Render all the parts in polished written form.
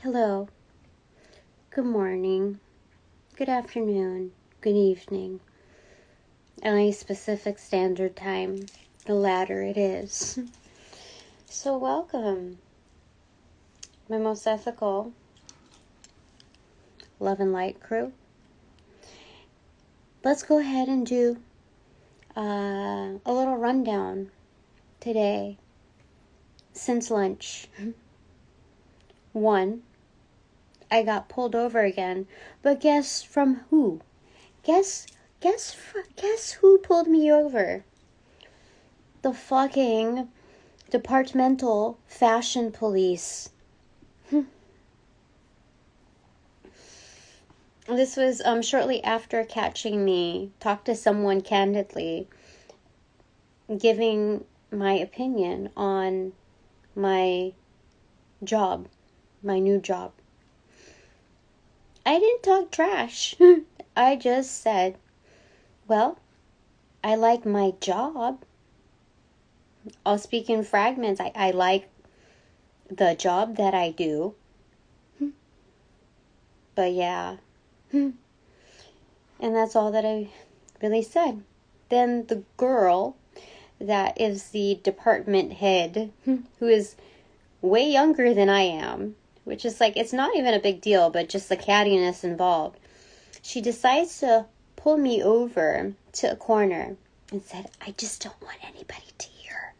Hello, good morning, good afternoon, good evening, LA Pacific Standard Time, the latter it is. So welcome, my most ethical love and light crew. Let's go ahead and do a little rundown today since lunch. 1, I got pulled over again, but guess from who? Guess who pulled me over? The fucking departmental fashion police. This was shortly after catching me talk to someone candidly, giving my opinion on my job, my new job. I didn't talk trash. I just said, well, I like my job. I'll speak in fragments. I like the job that I do. But yeah. And that's all that I really said. Then the girl that is the department head, who is way younger than I am, which is like, it's not even a big deal, but just the cattiness involved. She decides to pull me over to a corner and said, I just don't want anybody to hear.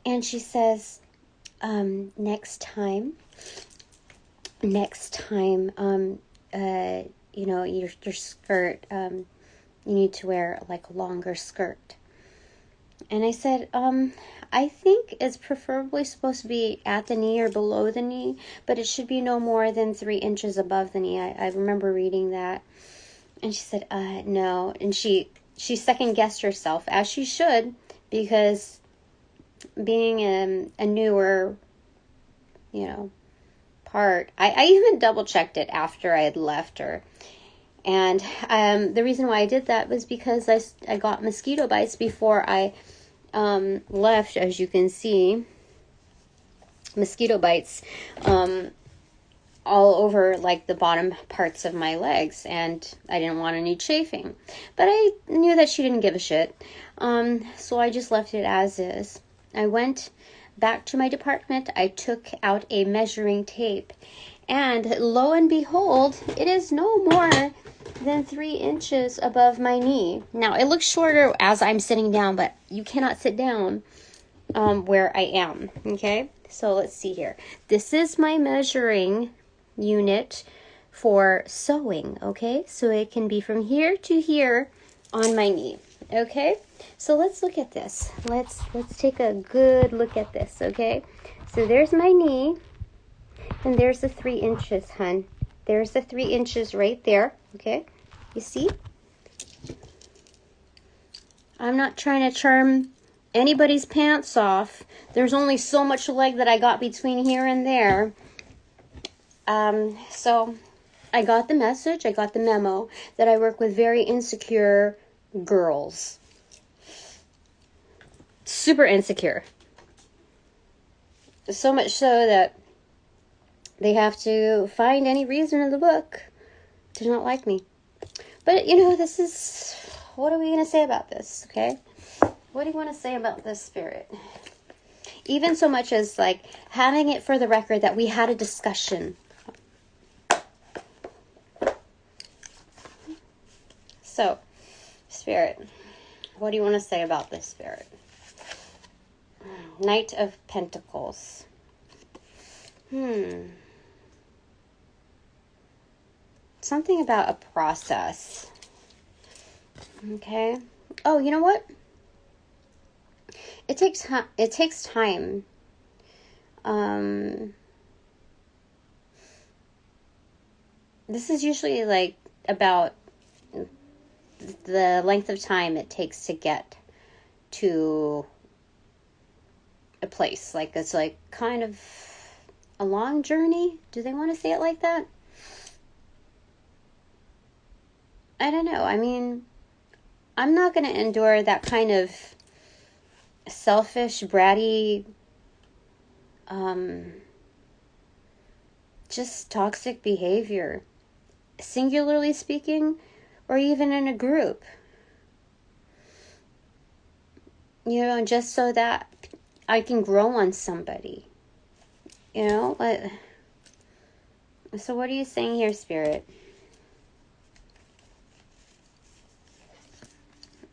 And she says, next time, your skirt, you need to wear like a longer skirt. And I said, I think it's preferably supposed to be at the knee or below the knee, but it should be no more than 3 inches above the knee. I remember reading that. And she said, no. And she second guessed herself, as she should, because being a newer, part, I even double checked it after I had left her. And the reason why I did that was because I got mosquito bites before I left. As you can see, mosquito bites all over like the bottom parts of my legs, and I didn't want any chafing. But I knew that she didn't give a shit, so I just left it as is. I went back to my department. I took out a measuring tape, and lo and behold, it is no more than 3 inches above my knee. Now, it looks shorter as I'm sitting down, but you cannot sit down where I am, okay? So let's see here. This is my measuring unit for sewing, okay? So it can be from here to here on my knee, okay? So let's look at this. Let's take a good look at this, okay? So there's my knee, and there's the 3 inches, hun. There's the 3 inches right there, okay? You see? I'm not trying to charm anybody's pants off. There's only so much leg that I got between here and there. So I got the message, I got the memo that I work with very insecure girls. Super insecure. So much so that they have to find any reason in the book to not like me. But, this is... What are we going to say about this, okay? What do you want to say about this spirit? Even so much as, like, having it for the record that we had a discussion. So, spirit, what do you want to say about this spirit? Knight of Pentacles. Something about a process. Okay. Oh, you know what? It takes time. This is usually like about the length of time it takes to get to a place. Like, it's like kind of a long journey. Do they want to say it like that? I don't know. I mean, I'm not going to endure that kind of selfish, bratty, just toxic behavior, singularly speaking, or even in a group. You know, just so that I can grow on somebody. You know, so what are you saying here, Spirit?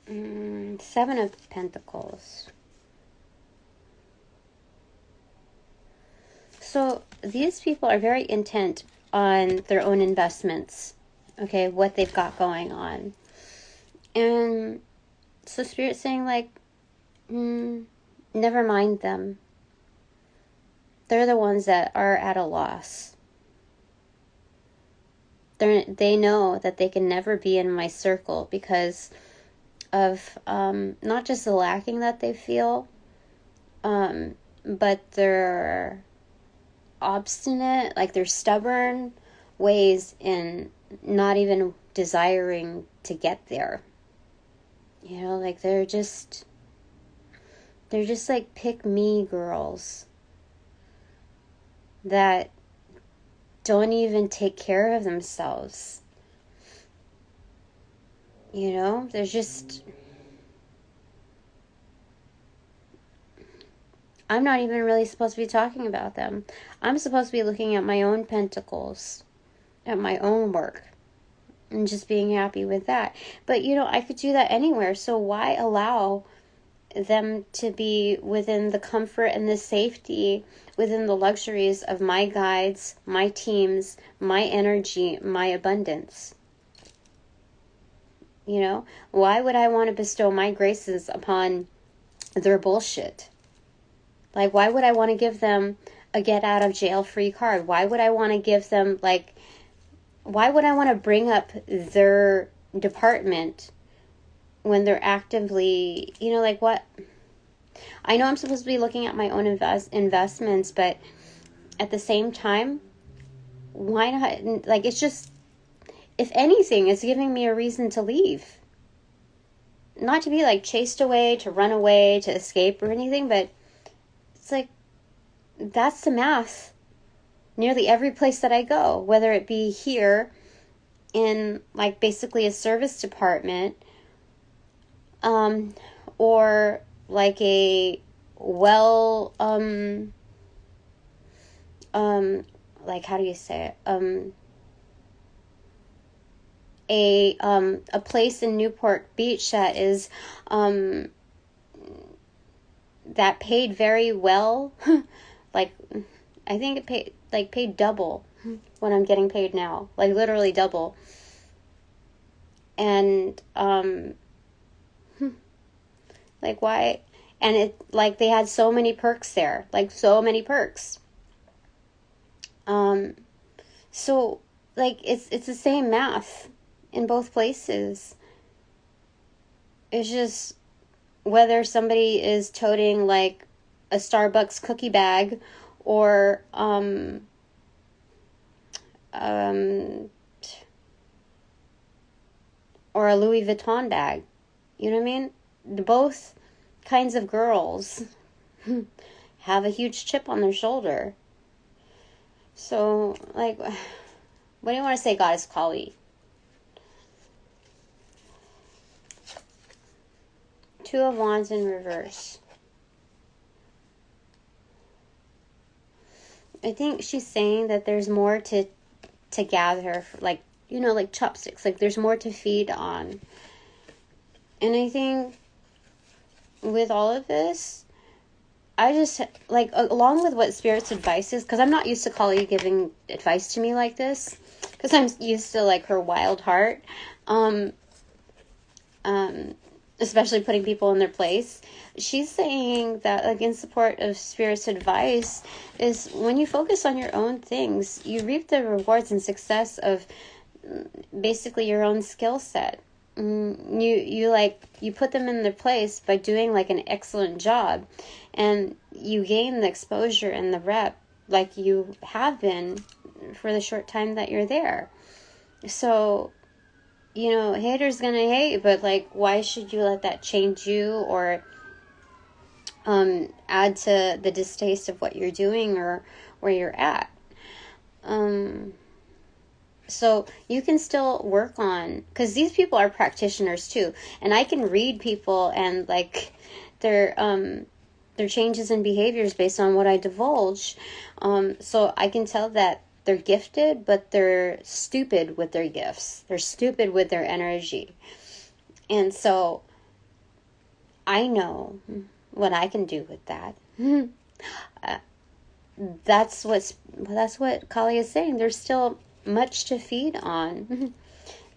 Seven of Pentacles. So these people are very intent on their own investments, okay, what they've got going on. And so Spirit's saying, like, never mind them. They're the ones that are at a loss. They know that they can never be in my circle because of not just the lacking that they feel, but their obstinate, like their stubborn ways in not even desiring to get there. You know, like they're just like pick me girls that don't even take care of themselves. You know, there's just, I'm not even really supposed to be talking about them. I'm supposed to be looking at my own pentacles, at my own work, and just being happy with that. But, you know, I could do that anywhere. So why allow them to be within the comfort and the safety, within the luxuries of my guides, my teams, my energy, my abundance? You know, why would I want to bestow my graces upon their bullshit? Like, why would I want to give them a get out of jail free card? Why would I want to give them, like, why would I want to bring up their department when they're actively, you know, like what? I know I'm supposed to be looking at my own investments, but at the same time, why not? Like, it's just, if anything, it's giving me a reason to leave. Not to be, like, chased away, to run away, to escape or anything, but it's like, that's the math. Nearly every place that I go, whether it be here in, like, basically a service department, or like a like, how do you say it? A place in Newport Beach that is, that paid very well. Like, I think it paid double what I'm getting paid now, like literally double. And, like, why? And it, like, they had so many perks there, like so many perks. So, like, it's the same math in both places. It's just whether somebody is toting, like, a Starbucks cookie bag or or a Louis Vuitton bag. You know what I mean? Both kinds of girls have a huge chip on their shoulder. So, like, what do you want to say, Goddess Kali? Two of Wands in reverse. I think she's saying that there's more to gather, like, you know, like chopsticks. Like, there's more to feed on. And I think with all of this, I just, like, along with what Spirit's advice is, because I'm not used to Kali giving advice to me like this, because I'm used to, like, her wild heart, especially putting people in their place. She's saying that, like, in support of Spirit's advice, is when you focus on your own things, you reap the rewards and success of basically your own skill set. You put them in their place by doing, like, an excellent job, and you gain the exposure and the rep like you have been for the short time that you're there. So, you know, haters gonna hate, but, like, why should you let that change you or add to the distaste of what you're doing or where you're at? So you can still work on, because these people are practitioners too, and I can read people and like their changes in behaviors based on what I divulge. So I can tell that they're gifted, but they're stupid with their gifts. They're stupid with their energy. And so I know what I can do with that. That's what Kali is saying. There's still much to feed on.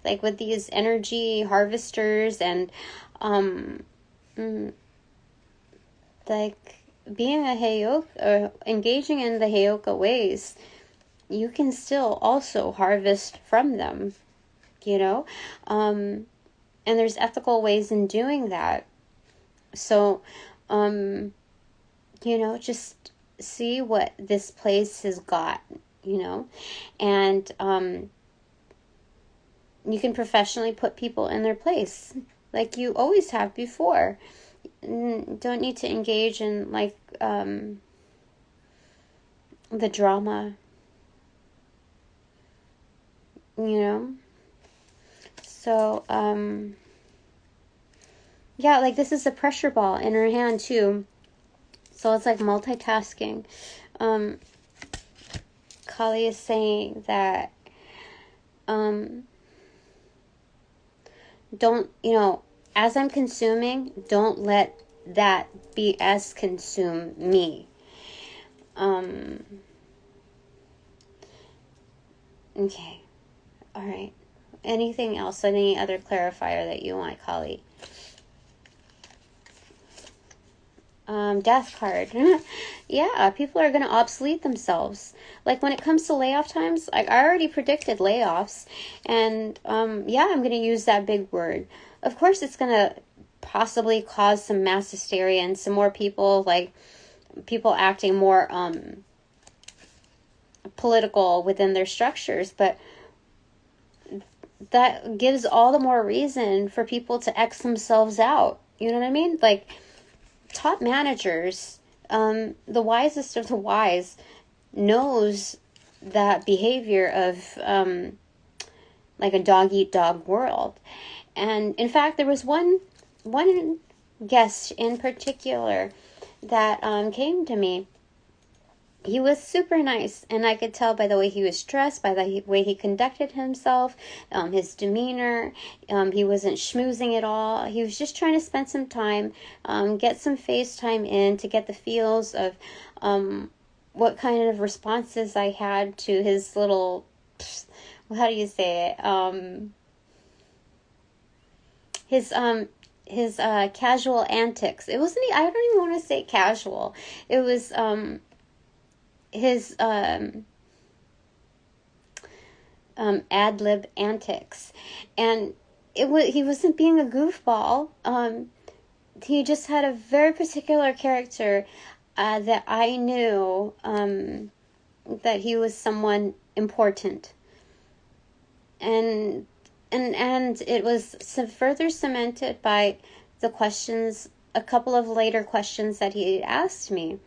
Like with these energy harvesters and like being a Heyoka, or engaging in the Heyoka ways, you can still also harvest from them, you know? And there's ethical ways in doing that. So, just see what this place has got, and you can professionally put people in their place like you always have before. Don't need to engage in like the drama, so yeah, like this is a pressure ball in her hand too, so it's like multitasking. Kali is saying that don't, as I'm consuming, don't let that BS consume me. Okay. All right. Anything else? Any other clarifier that you want, Kali? Death card. Yeah, people are going to obsolete themselves. Like when it comes to layoff times, like I already predicted layoffs, and yeah, I'm going to use that big word. Of course, it's going to possibly cause some mass hysteria and some more people, like people acting more political within their structures, but that gives all the more reason for people to X themselves out. You know what I mean? Like top managers, the wisest of the wise, knows that behavior of like a dog eat dog world. And in fact, there was one guest in particular that came to me. He was super nice, and I could tell by the way he was dressed, by the way he conducted himself, his demeanor. He wasn't schmoozing at all. He was just trying to spend some time, get some FaceTime in to get the feels of what kind of responses I had to his little, how do you say it? His casual antics. It wasn't, I don't even want to say casual. It was his ad-lib antics, and he wasn't being a goofball. He just had a very particular character that I knew that he was someone important, and it was further cemented by the questions, a couple of later questions that he asked me.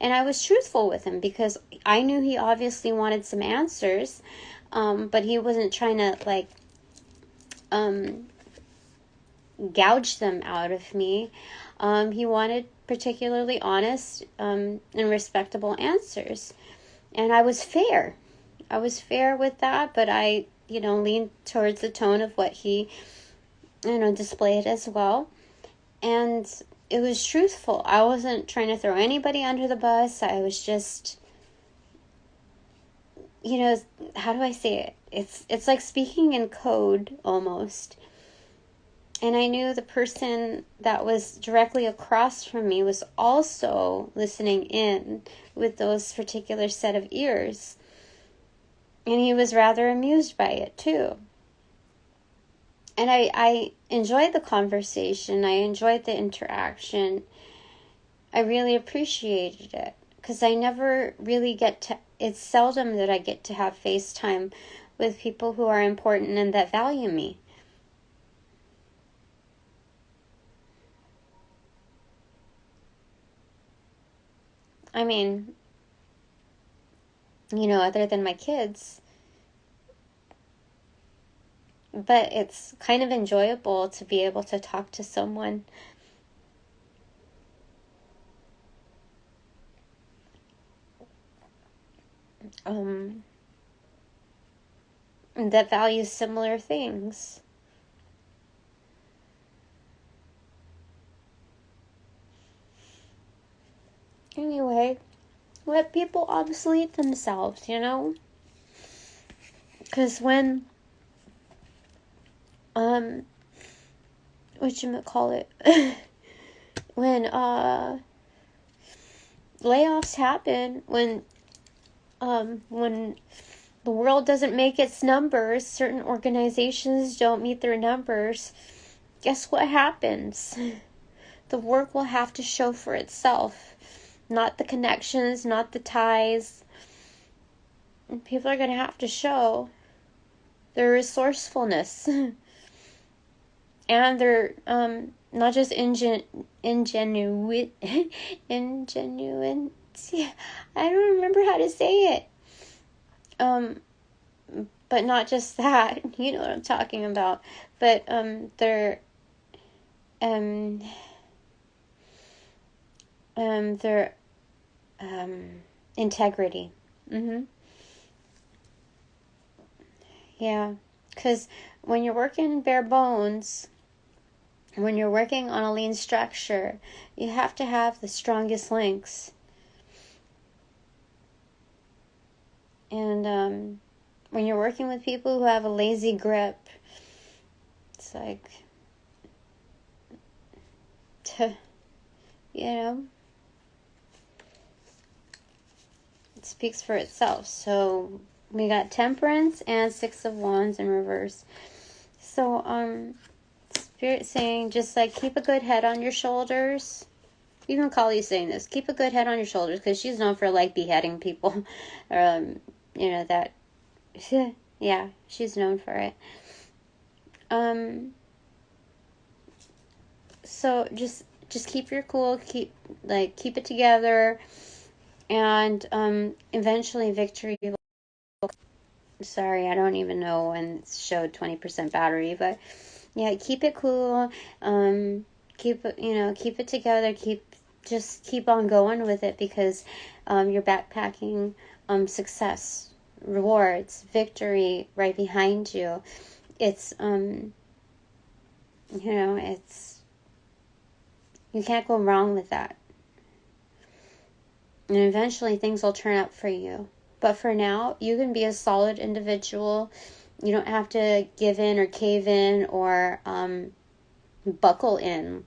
And I was truthful with him because I knew he obviously wanted some answers, but he wasn't trying to like gouge them out of me. He wanted particularly honest and respectable answers. And I was fair. I was fair with that, but I, leaned towards the tone of what he, displayed as well. And it was truthful. I wasn't trying to throw anybody under the bus. I was just, how do I say it? It's like speaking in code almost. And I knew the person that was directly across from me was also listening in with those particular set of ears. And he was rather amused by it too. And I enjoyed the conversation. I enjoyed the interaction. I really appreciated it because I never really it's seldom that I get to have FaceTime with people who are important and that value me. I mean, you know, other than my kids. But it's kind of enjoyable to be able to talk to someone that values similar things. Anyway, let people obsolete themselves, you know? Because when, whatchamacallit, when, layoffs happen, when the world doesn't make its numbers, certain organizations don't meet their numbers, guess what happens? The work will have to show for itself. Not the connections, not the ties. And people are going to have to show their resourcefulness. And their, not just ingenuity. I don't remember how to say it. But not just that. You know what I'm talking about. But, their integrity. Yeah, because when you're working bare bones, when you're working on a lean structure, you have to have the strongest links. And when you're working with people who have a lazy grip, it's like, you know, it speaks for itself. So we got Temperance and Six of Wands in reverse. So Spirit saying, just like, keep a good head on your shoulders. Even Kali's saying this, keep a good head on your shoulders, because she's known for like beheading people. You know, that, yeah, she's known for it. So just keep your cool, keep it together, and eventually victory will. Sorry, I don't even know when it showed 20% battery, but yeah, keep it cool. Keep it together. Keep on going with it, because you're backpacking success, rewards, victory right behind you. It's it's, you can't go wrong with that. And eventually things will turn out for you. But for now, you can be a solid individual. You don't have to give in or cave in or buckle in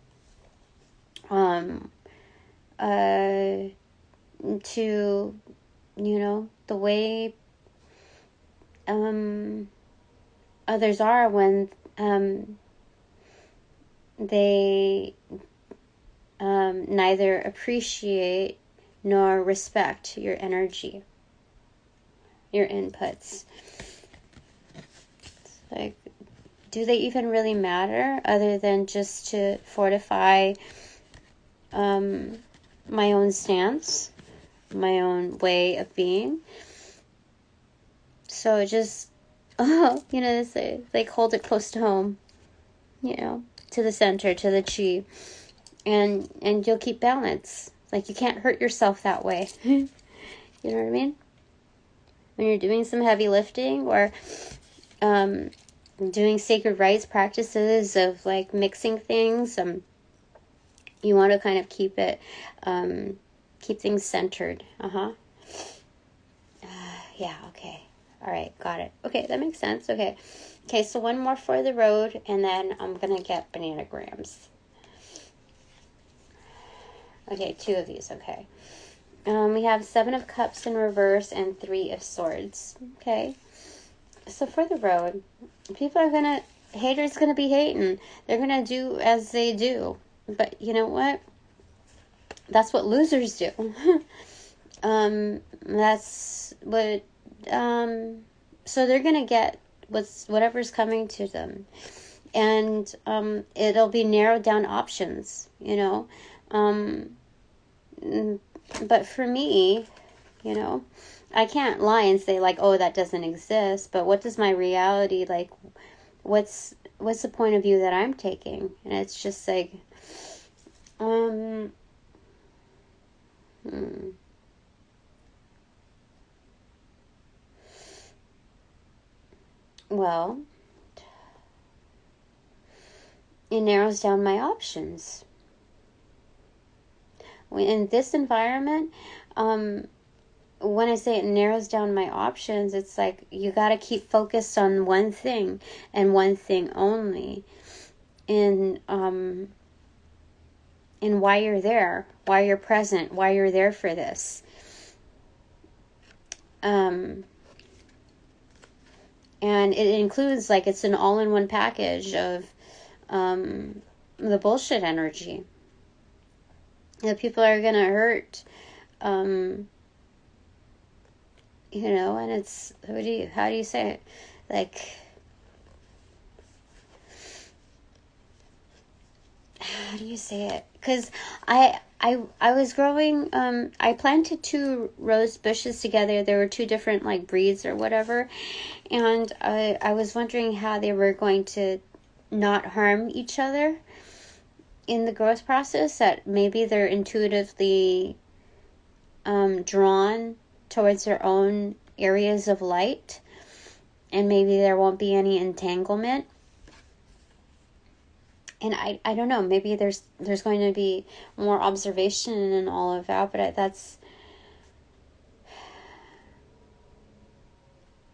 to, the way others are when they neither appreciate nor respect your energy, your inputs. It's like, do they even really matter, other than just to fortify my own stance, my own way of being? So just, they say, like, hold it close to home, to the center, to the chi, and you'll keep balance. Like, you can't hurt yourself that way. You know what I mean? When you're doing some heavy lifting, or doing sacred rites practices of like mixing things, you want to kind of keep things centered. Yeah, okay. All right, got it. Okay, that makes sense. Okay, so one more for the road, and then I'm going to get bananagrams. Okay, 2 of these, okay. We have 7 of Cups in reverse and 3 of Swords. Okay, so for the road, haters going to be hating. They're going to do as they do. But you know what? That's what losers do. That's what, so they're going to get whatever's coming to them. And it'll be narrowed down options, But for me, I can't lie and say like, oh, that doesn't exist, but what does my reality, like, what's the point of view that I'm taking? And it's just like, well, it narrows down my options. In this environment, when I say it narrows down my options, it's like you got to keep focused on one thing and one thing only. And why you're there, why you're present, why you're there for this. And it includes, like, it's an all-in-one package of the bullshit energy. That people are gonna hurt, you know, and it's, how do you say it? Like, how do you say it? Because I was growing, I planted 2 rose bushes together. There were 2 different, like, breeds or whatever. And I was wondering how they were going to not harm each other in the growth process, that maybe they're intuitively drawn towards their own areas of light, and maybe there won't be any entanglement. And I don't know, maybe there's going to be more observation and all of that, but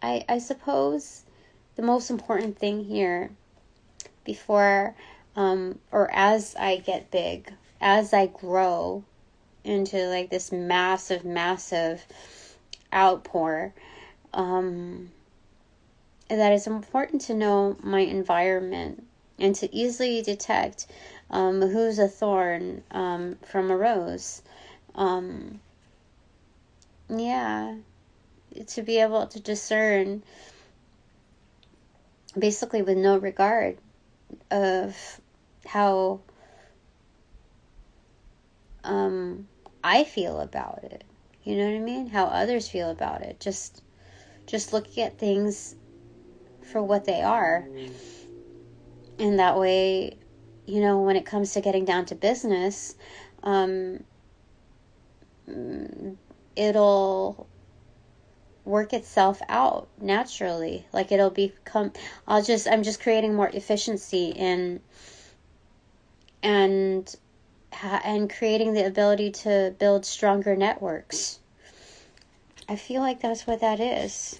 I suppose the most important thing here, before or as I get big, as I grow into like this massive outpour, that it's important to know my environment and to easily detect who's a thorn from a rose. Yeah, to be able to discern, basically with no regard of how I feel about it. You know what I mean? How others feel about it. Just looking at things for what they are. And that way, you know, when it comes to getting down to business, it'll work itself out naturally. Like, it'll become, I'm just creating more efficiency and creating the ability to build stronger networks. I feel like that's what that is.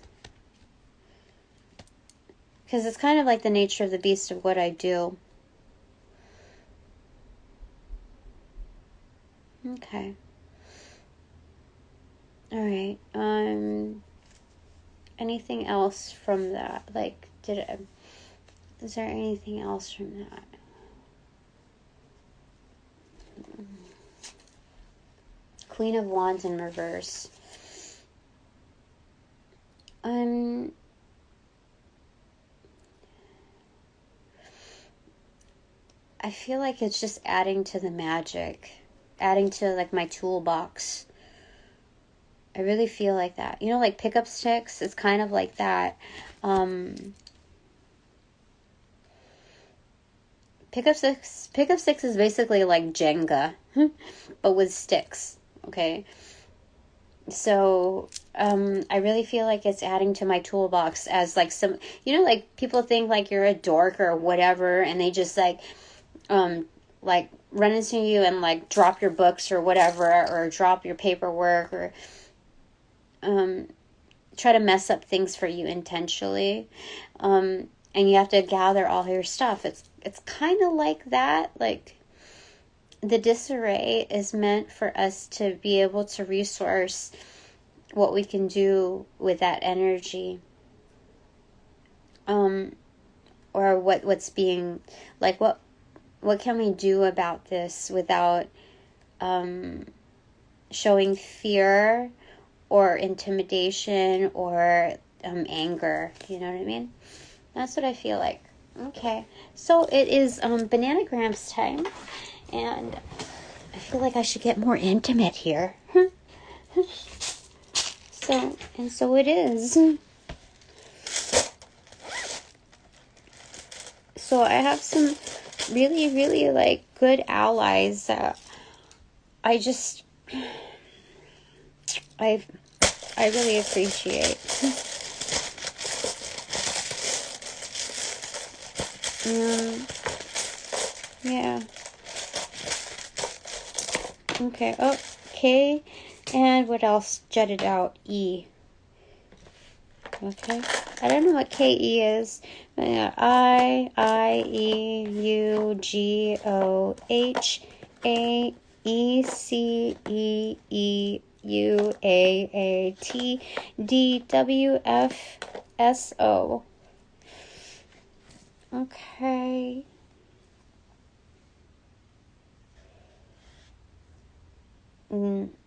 Because it's kind of like the nature of the beast of what I do. Okay. All right. Anything else from that? Like, is there anything else from that? Queen of Wands in reverse. I feel like it's just adding to the magic, adding to like my toolbox. I really feel like that. You know, like pickup sticks, it's kind of like that. Pickup sticks is basically like Jenga, but with sticks, okay? So, I really feel like it's adding to my toolbox as like some, you know, like people think like you're a dork or whatever, and they just like run into you and like drop your books or whatever, or drop your paperwork, or try to mess up things for you intentionally, and you have to gather all your stuff. It's kind of like that. Like, the disarray is meant for us to be able to resource what we can do with that energy, or what's being, like, what can we do about this without showing fear or intimidation or anger. You know what I mean? That's what I feel like. Okay, so it is Bananagrams time, and I feel like I should get more intimate here. So it is. So I have some really, really like good allies that I really appreciate. Yeah. Okay. Oh, K. And what else jutted out? E. Okay. I don't know what KE is. I, E, U, G, O, H, A, E, C, E, E, U, A, T, D, W, F, S, O. Okay.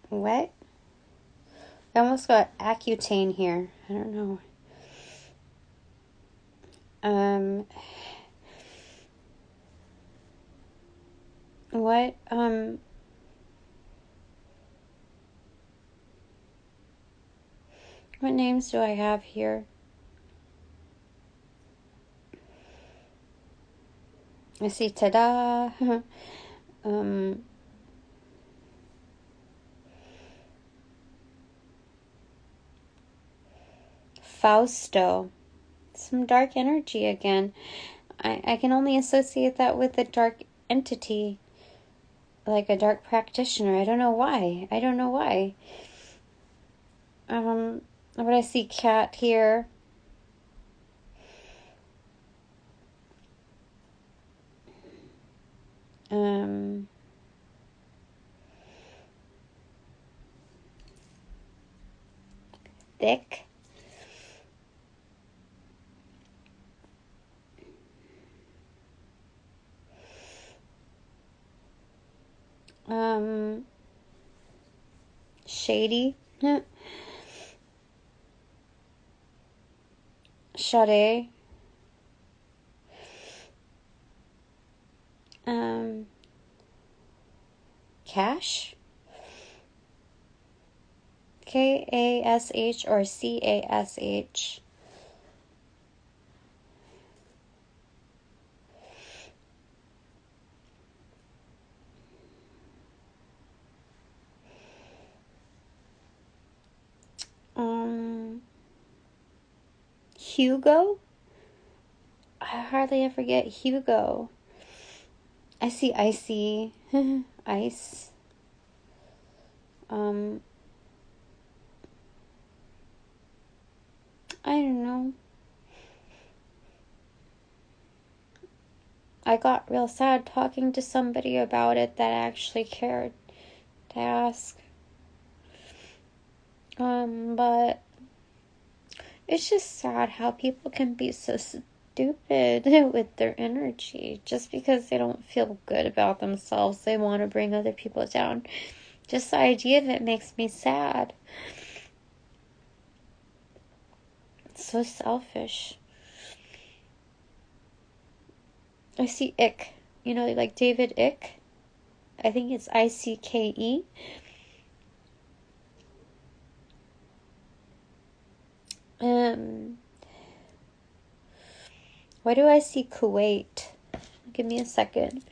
What? I almost got Accutane here. I don't know. What? What names do I have here? I see ta-da. Fausto. Some dark energy again. I can only associate that with a dark entity. Like a dark practitioner. I don't know why. But I see cat here. Thick. Shady. Sade. Cash. K-A-S-H or C-A-S-H. Hugo? I hardly ever get Hugo. I see icy. Ice. I don't know. I got real sad talking to somebody about it that actually cared to ask. But it's just sad how people can be so stupid with their energy. Just because they don't feel good about themselves, they want to bring other people down. Just the idea of it makes me sad. It's so selfish. I see Ick. You know, like David Ick. I think it's I-C-K-E. Why do I see Kuwait? Give me a second.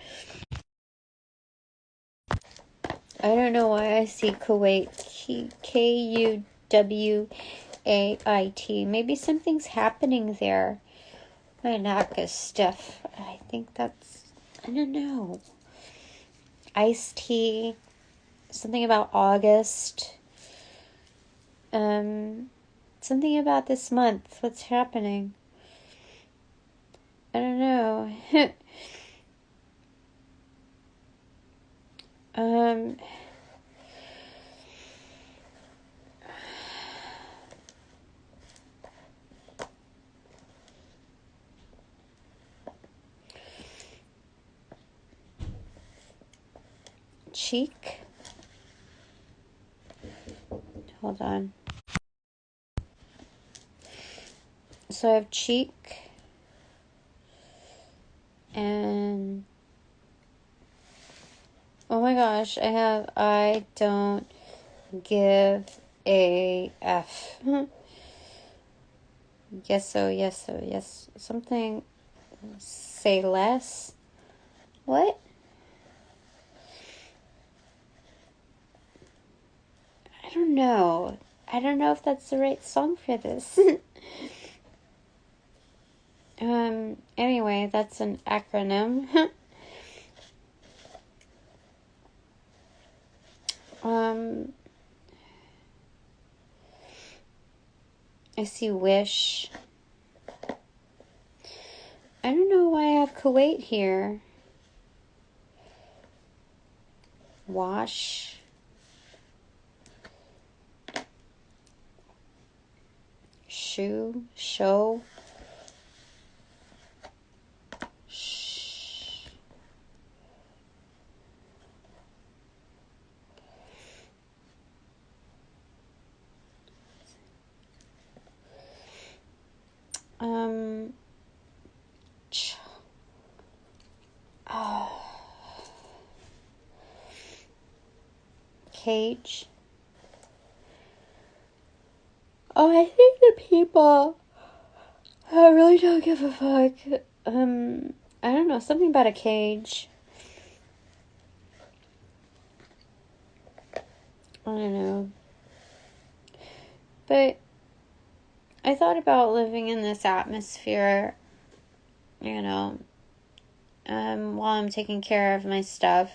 I don't know why I see Kuwait. K-U-W-A-I-T. Maybe something's happening there. My neck is stiff. I think that's... I don't know. Iced tea. Something about August. Something about this month. What's happening? I don't know. Cheek. Hold on. So I have cheek. And oh my gosh, I don't give AF. Yes, so, yes, so, yes. Something, say less. What? I don't know. I don't know if that's the right song for this. Anyway, that's an acronym. I see wish. I don't know why I have Kuwait here. Wash. Shoe. Show. Cage. Oh, I think the people really don't give a fuck. I don't know, something about a cage. I don't know. But I thought about living in this atmosphere, while I'm taking care of my stuff.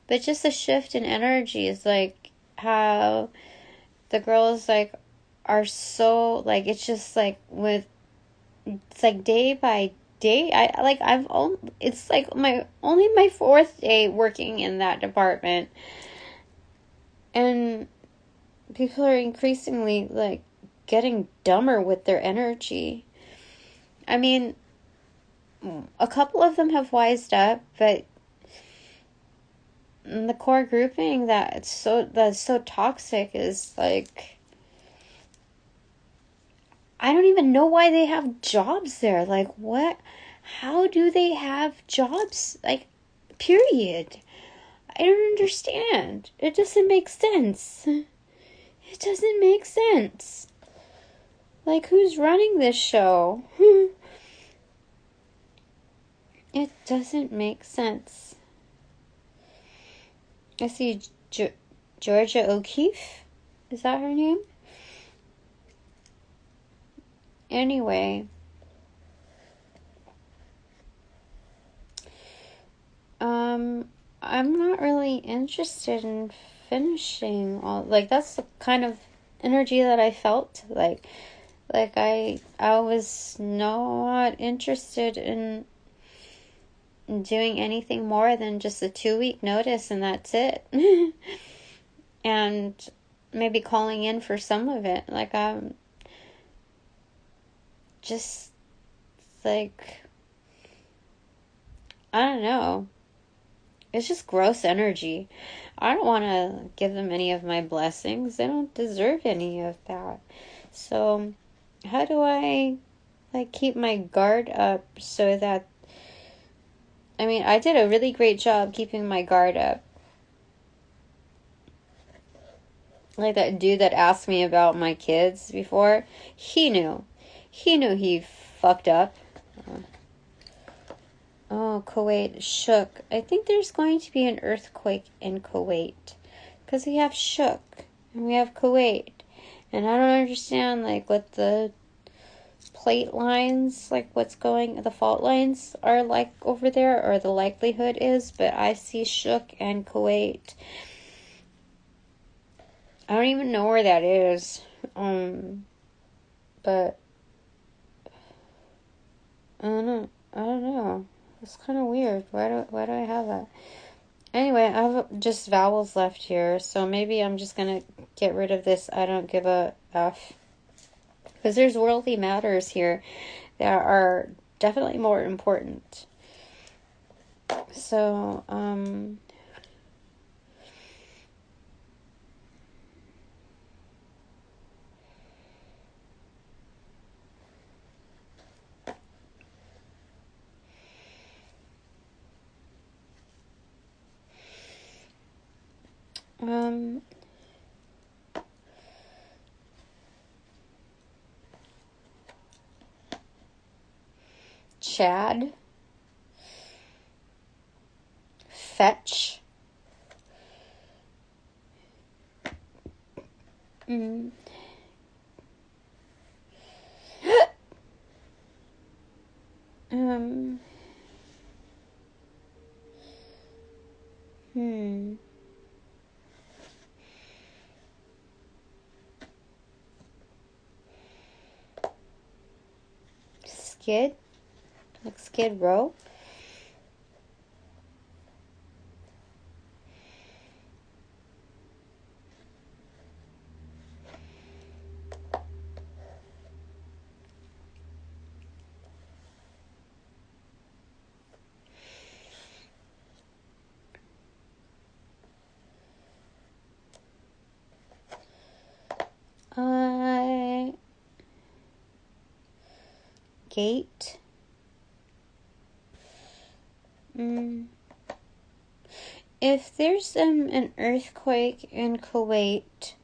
But just the shift in energy is like how the girls are so it's just it's day by day. It's only my fourth day working in that department, and people are increasingly getting dumber with their energy. I mean, a couple of them have wised up, but the core grouping that's so toxic is I don't even know why they have jobs there. What? How do they have jobs? Period. I don't understand. It doesn't make sense. It doesn't make sense. Who's running this show? It doesn't make sense. I see Georgia O'Keeffe. Is that her name? Anyway. I'm not really interested in finishing all, that's the kind of energy that I felt. I was not interested in doing anything more than just a 2-week notice, and that's it. And maybe calling in for some of it. Just I don't know. It's just gross energy. I don't want to give them any of my blessings. They don't deserve any of that. So how do I keep my guard up so that I did a really great job keeping my guard up. That dude that asked me about my kids before, he knew he fucked up. Oh, Kuwait shook. I think there's going to be an earthquake in Kuwait, because we have shook and we have Kuwait, and I don't understand what the plate lines, the fault lines are over there, or the likelihood is, but I see shook and Kuwait. I don't even know where that is. But I don't know. It's kind of weird. Why do I have that? Anyway, I have just vowels left here, so maybe I'm just gonna get rid of this I don't give a F. Because there's worldly matters here that are definitely more important. So, Chad, fetch, mm. Skid, like Skid Row. Gate. If there's an earthquake in Kuwait,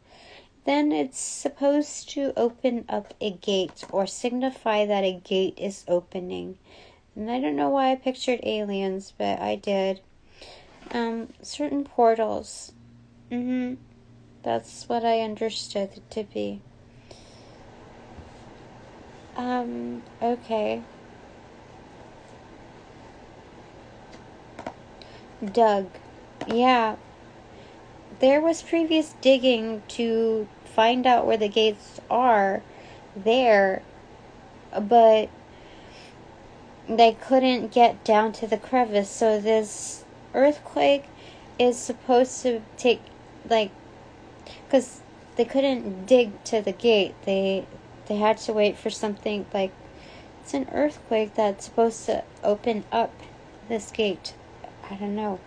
then it's supposed to open up a gate or signify that a gate is opening. And I don't know why I pictured aliens, but I did. Certain portals. That's what I understood it to be. Okay. Dug. Yeah. There was previous digging to find out where the gates are there, but they couldn't get down to the crevice, so this earthquake is supposed to take, like, because they couldn't dig to the gate, they had to wait for something, like, it's an earthquake that's supposed to open up this gate. I don't know.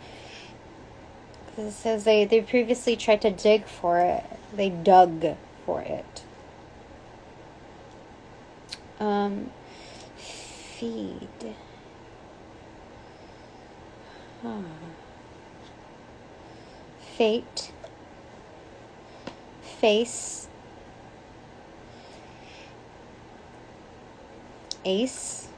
Because it says they previously tried to dig for it. They dug for it. Feed. Fate. Face. Ace.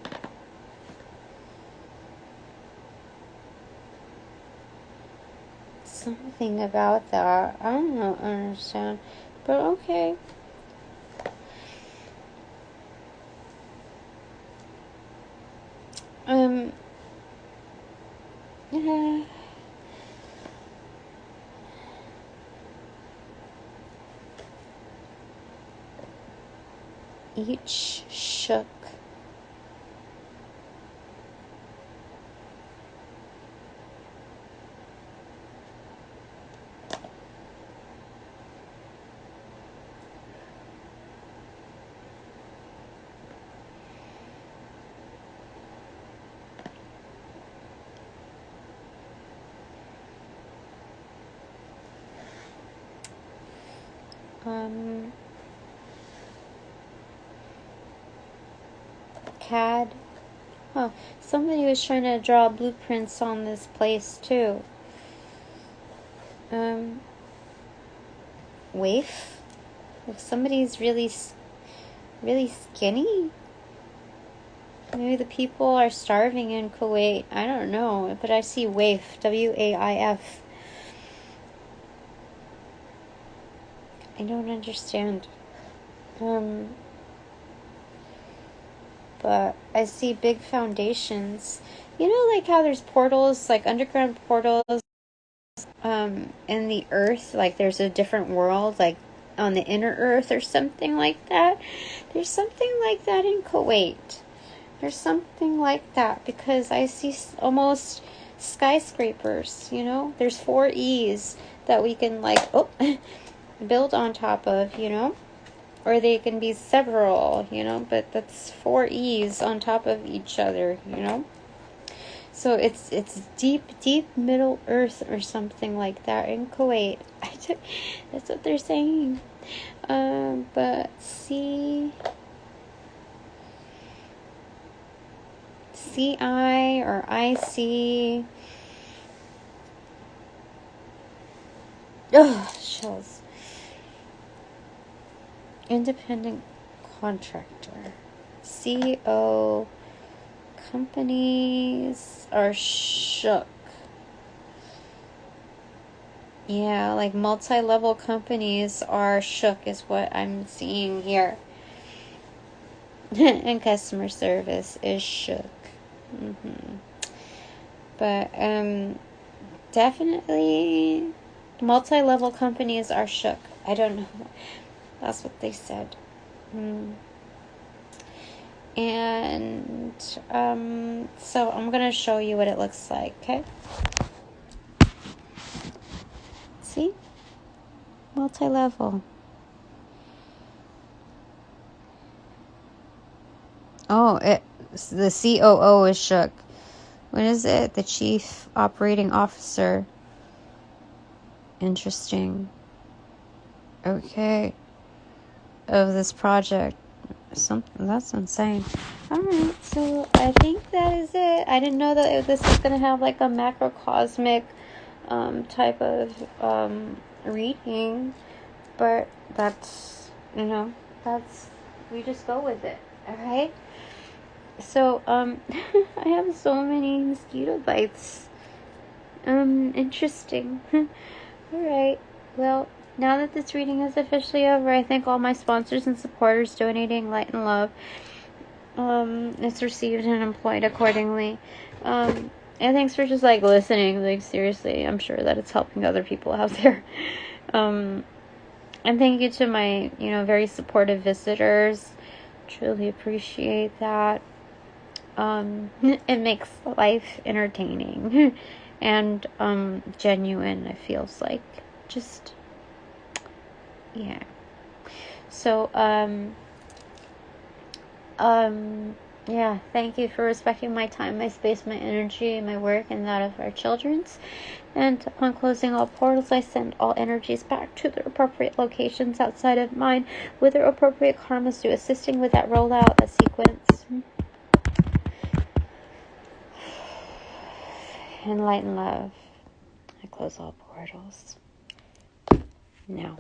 Something about that. I don't understand. But okay. Each shook. CAD. Oh, somebody was trying to draw blueprints on this place too. Waif. If somebody's really skinny, maybe the people are starving in Kuwait. I don't know, but I see waif. W-A-I-F. I don't understand. But I see big foundations. You know, like how there's portals, like underground portals, in the earth, like there's a different world, like on the inner earth or something like that. There's something like that in Kuwait. There's something like that because I see almost skyscrapers, you know? There's 4 E's that we can, like, build on top of, you know? Or they can be several, you know? But that's 4 E's on top of each other, you know? So it's deep Middle Earth or something like that in Kuwait. That's what they're saying. But CI or IC. Shells. Independent contractor. CO companies are shook. Yeah, like multi-level companies are shook is what I'm seeing here. And customer service is shook. But definitely multi-level companies are shook. I don't know. That's what they said. And so I'm going to show you what it looks like, okay? See? Multi-level. Oh, the COO is shook. What is it? The Chief Operating Officer. Interesting. Okay. Of this project. Something that's insane. Alright, so I think that is it. I didn't know that this was going to have like a macrocosmic type of reading, but that's, we just go with it. Alright? So, I have so many mosquito bites. Interesting. Alright, well, now that this reading is officially over, I thank all my sponsors and supporters donating light and love. It's received and employed accordingly. And thanks for just, listening. Seriously, I'm sure that it's helping other people out there. And thank you to my, very supportive visitors. Truly appreciate that. It makes life entertaining and genuine, it feels like. Just, yeah. So, yeah, thank you for respecting my time, my space, my energy, my work, and that of our children's. And upon closing all portals, I send all energies back to their appropriate locations outside of mine, with their appropriate karmas to assisting with that rollout, that sequence. And light and love. I close all portals. Now.